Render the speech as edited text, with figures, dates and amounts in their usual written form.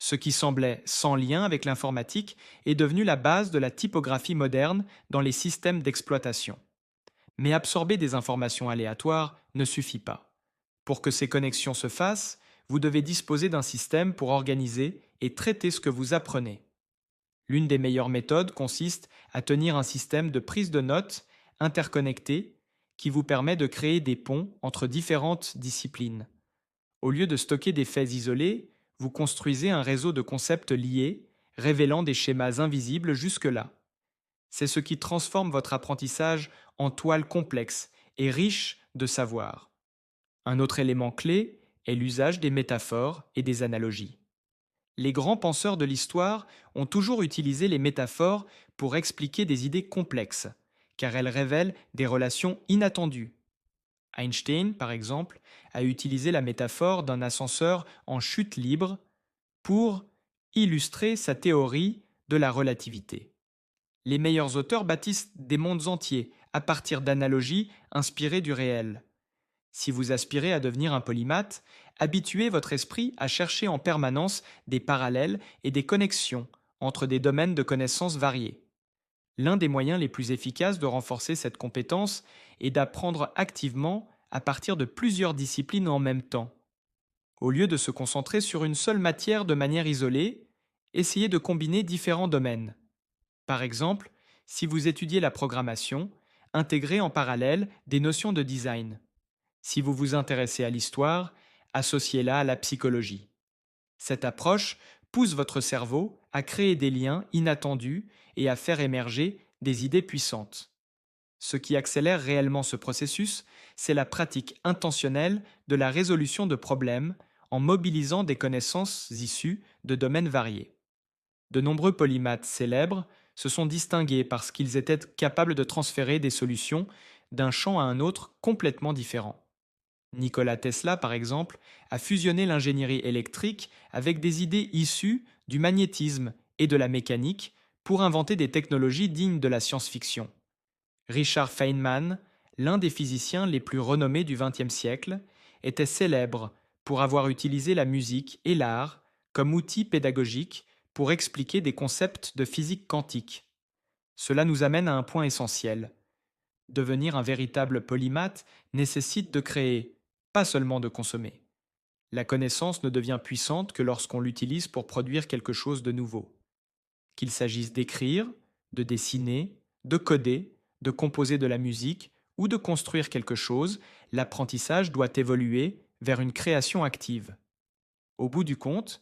Ce qui semblait sans lien avec l'informatique est devenu la base de la typographie moderne dans les systèmes d'exploitation. Mais absorber des informations aléatoires ne suffit pas. Pour que ces connexions se fassent, vous devez disposer d'un système pour organiser et traiter ce que vous apprenez. L'une des meilleures méthodes consiste à tenir un système de prise de notes interconnecté qui vous permet de créer des ponts entre différentes disciplines. Au lieu de stocker des faits isolés, vous construisez un réseau de concepts liés, révélant des schémas invisibles jusque-là. C'est ce qui transforme votre apprentissage en toile complexe et riche de savoir. Un autre élément clé est l'usage des métaphores et des analogies. Les grands penseurs de l'histoire ont toujours utilisé les métaphores pour expliquer des idées complexes, car elles révèlent des relations inattendues. Einstein, par exemple, a utilisé la métaphore d'un ascenseur en chute libre pour illustrer sa théorie de la relativité. Les meilleurs auteurs bâtissent des mondes entiers à partir d'analogies inspirées du réel. Si vous aspirez à devenir un polymathe, habituez votre esprit à chercher en permanence des parallèles et des connexions entre des domaines de connaissances variés. L'un des moyens les plus efficaces de renforcer cette compétence est d'apprendre activement à partir de plusieurs disciplines en même temps. Au lieu de se concentrer sur une seule matière de manière isolée, essayez de combiner différents domaines. Par exemple, si vous étudiez la programmation, intégrez en parallèle des notions de design. Si vous vous intéressez à l'histoire, associez-la à la psychologie. Cette approche pousse votre cerveau à créer des liens inattendus et à faire émerger des idées puissantes. Ce qui accélère réellement ce processus, c'est la pratique intentionnelle de la résolution de problèmes en mobilisant des connaissances issues de domaines variés. De nombreux polymathes célèbres se sont distingués parce qu'ils étaient capables de transférer des solutions d'un champ à un autre complètement différent. Nikola Tesla, par exemple, a fusionné l'ingénierie électrique avec des idées issues du magnétisme et de la mécanique pour inventer des technologies dignes de la science-fiction. Richard Feynman, l'un des physiciens les plus renommés du XXe siècle, était célèbre pour avoir utilisé la musique et l'art comme outils pédagogiques pour expliquer des concepts de physique quantique. Cela nous amène à un point essentiel. Devenir un véritable polymathe nécessite de créer, pas seulement de consommer. La connaissance ne devient puissante que lorsqu'on l'utilise pour produire quelque chose de nouveau. Qu'il s'agisse d'écrire, de dessiner, de coder, de composer de la musique ou de construire quelque chose, l'apprentissage doit évoluer vers une création active. Au bout du compte,